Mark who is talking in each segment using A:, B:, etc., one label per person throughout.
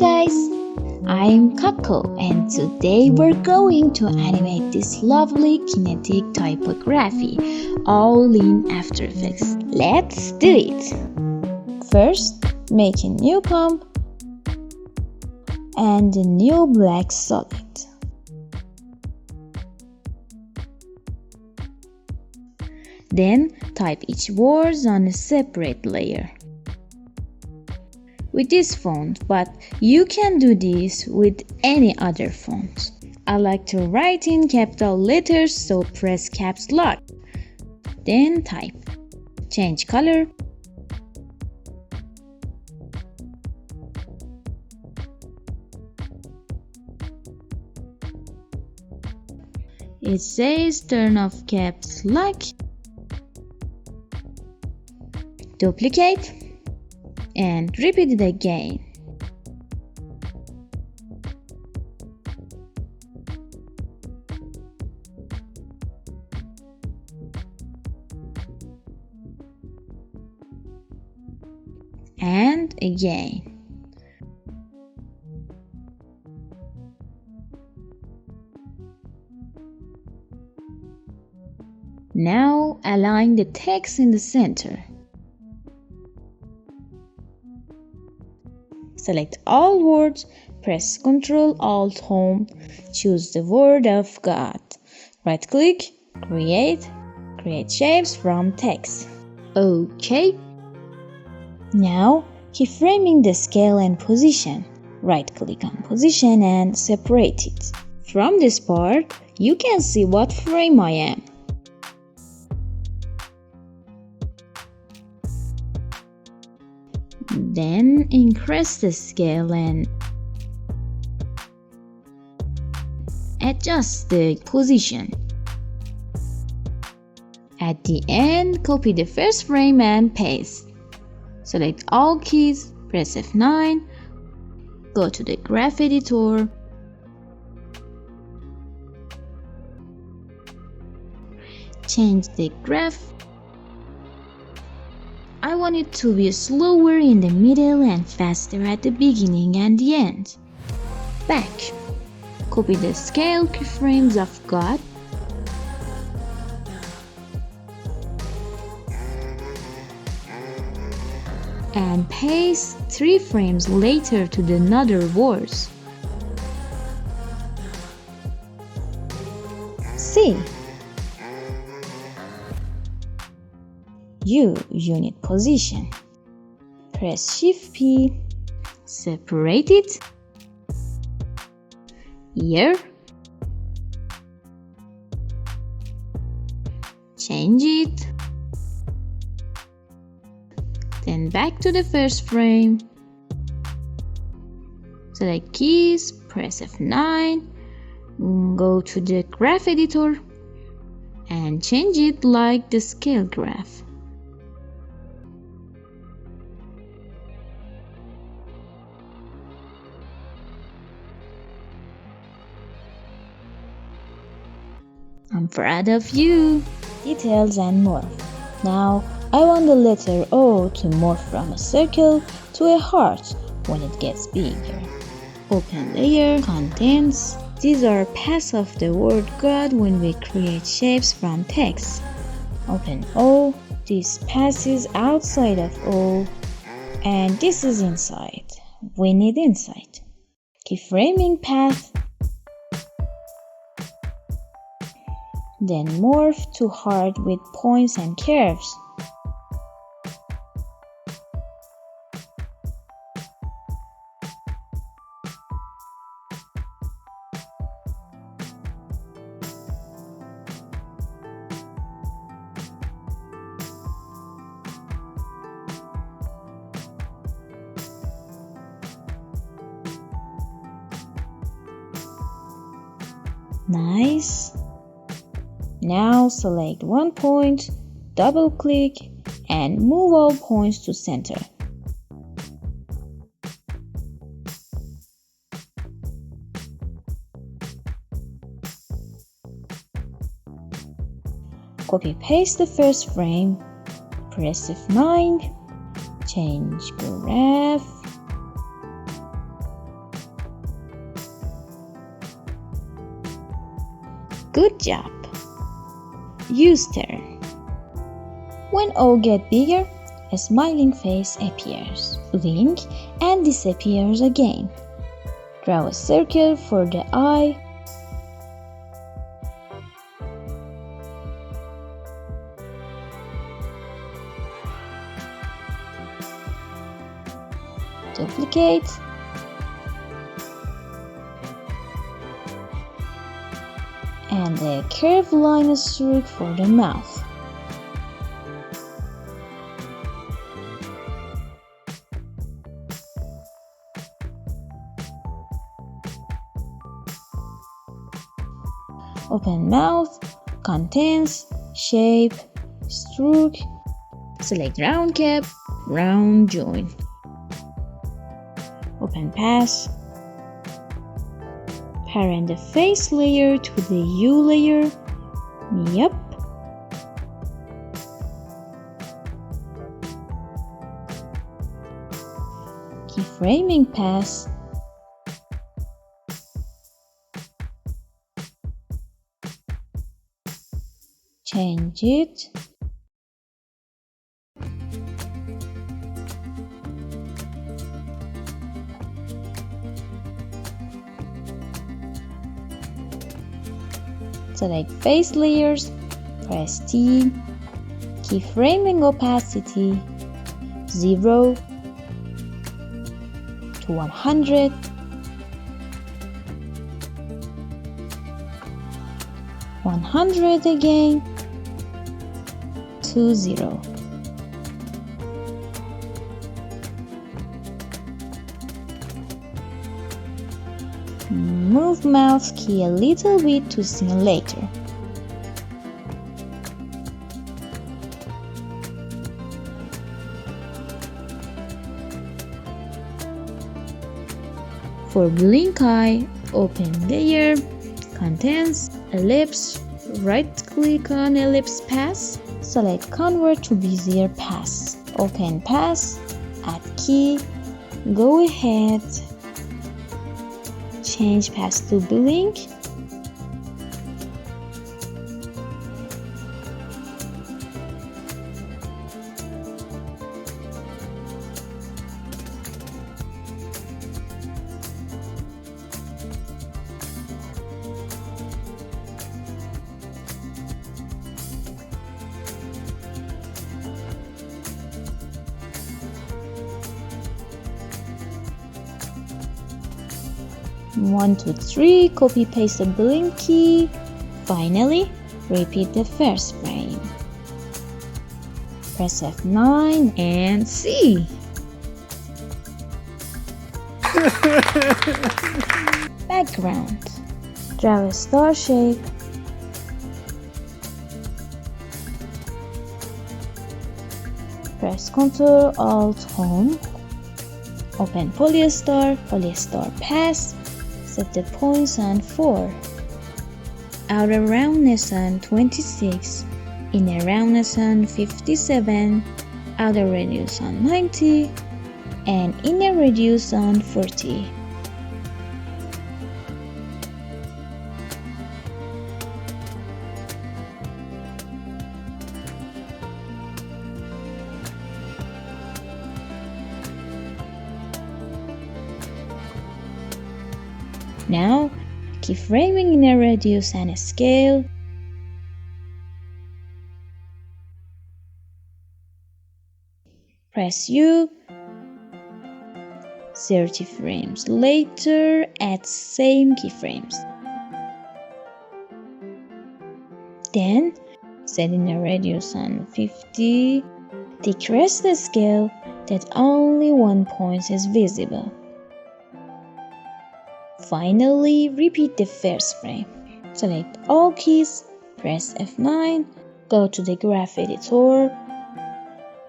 A: guys, I'm Kako and today we're going to animate this lovely kinetic typography all in After Effects. Let's do it! First, make a new pump and a new black solid. Then type each word on a separate layer with this font, but you can do this with any other font. I like to write in capital letters, so press caps lock. Then type. Change color. It says turn off caps lock. Duplicate and repeat it again. And again. Now align the text in the center. Select all words, press Ctrl Alt Home, choose the word of God. Right click, create shapes from text. OK. Now keyframing the scale and position. Right click on position and separate it. From this part, you can see what frame I am. Then increase the scale and adjust the position. At the end, copy the first frame and paste. Select all keys, press F9, go to the graph editor, change the graph. I want it to be slower in the middle and faster at the beginning and the end. Back. Copy the scale keyframes of God. And paste 3 frames later to the another words. See? Unit position. Press Shift P, separate it. Here. Change it. Then back to the first frame. Select keys, press F9, go to the graph editor and change it like the scale graph. I'm proud of you! Details and morph. Now, I want the letter O to morph from a circle to a heart when it gets bigger. Open layer, contents. These are paths of the word God when we create shapes from text. Open O. This path is outside of O. And this is inside. We need inside. Keyframing path. Then morph to heart with points and curves. Nice. Now select one point, double click and move all points to center. Copy paste the first frame, press F9, change graph, Good job! Use turn. When O gets bigger, a smiling face appears, blink, and disappears again. Draw a circle for the eye. Duplicate. And a curved line stroke for the mouth. Open mouth, contents, shape, stroke, select round cap, round join. Open pass, parent the face layer to the U layer. Yup. Keyframing pass. Change it. Select face layers, press T, keyframing opacity 0 to 100, 100 again to 0. Move mouse key a little bit to see later. For blink eye, open layer, contents, ellipse, right click on ellipse pass, select convert to Bezier pass, open pass, add key, go ahead, change pass to blink, one, two, three, copy paste the blink key. Finally, repeat the first frame. Press F9 and see. Background. Draw a star shape. Press Ctrl Alt Home. Open polyester, polyester pass. Set the points on 4, outer roundness on 26, inner roundness on 57, outer radius on 90, and inner radius on 40. Now, keyframing inner radius and scale. Press U. 30 frames later, add same keyframes. Then, set inner radius on 50. Decrease the scale that only one point is visible. Finally, repeat the first frame. Select all keys, press F9, go to the graph editor,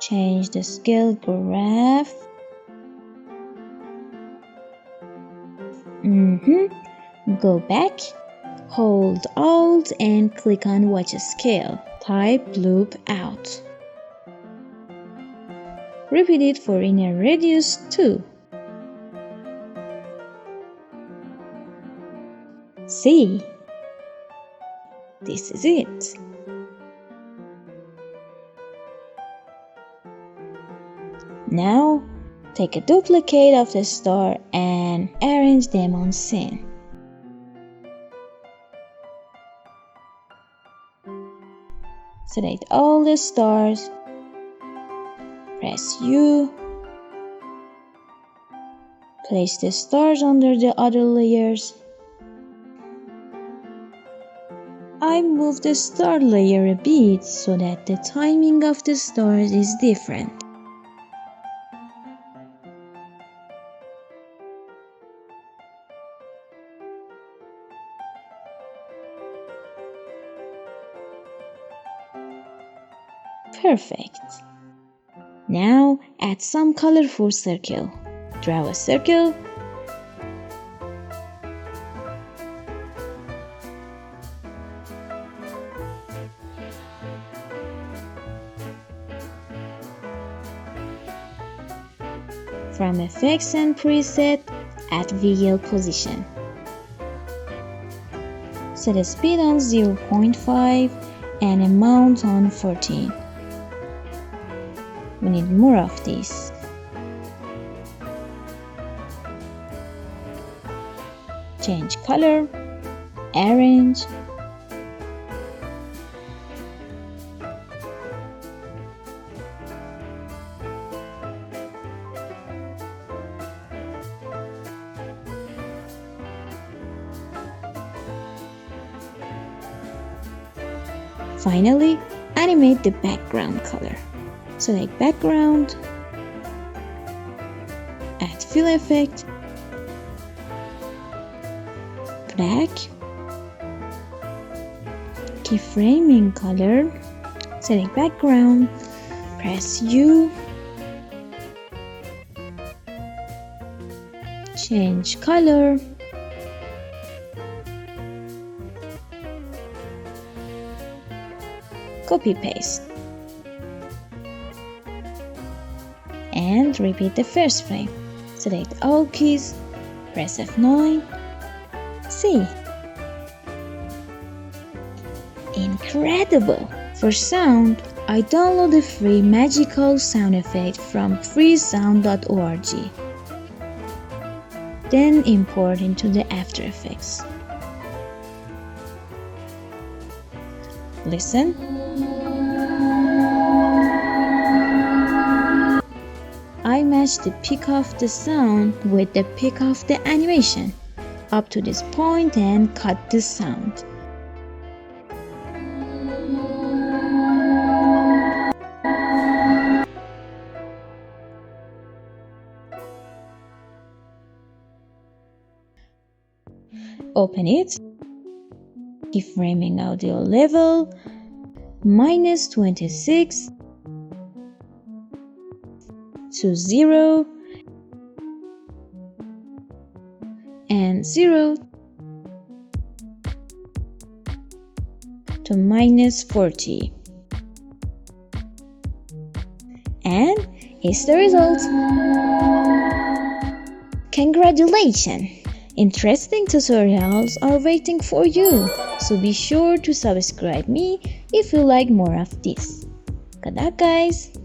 A: change the scale graph. Go back, hold Alt and click on Watch Scale. Type loop out. Repeat it for inner radius 2. See? this is it. Now, take a duplicate of the star and arrange them on scene. Select all the stars, press U, place the stars under the other layers. I moved the star layer a bit so that the timing of the stars is different. Perfect. Now add some colorful circle. Draw a circle. From Effects and Preset, add VL position. Set a speed on 0.5 and amount on 14. We need more of this. Change color, arrange, finally, animate the background color. Select background, add fill effect, black, keyframing color, select background, press U, change color, copy paste. And repeat the first frame. Select all keys, press F9, C. Incredible! For sound, I download a free magical sound effect from freesound.org. Then import into the After Effects. Listen. I match the peak of the sound with the peak of the animation up to this point and cut the sound. Open it. Keyframing audio level -26 to 0 and 0 to -40, and here's the result. Congratulations! Interesting tutorials are waiting for you, so be sure to subscribe me if you like more of this. Good luck, guys!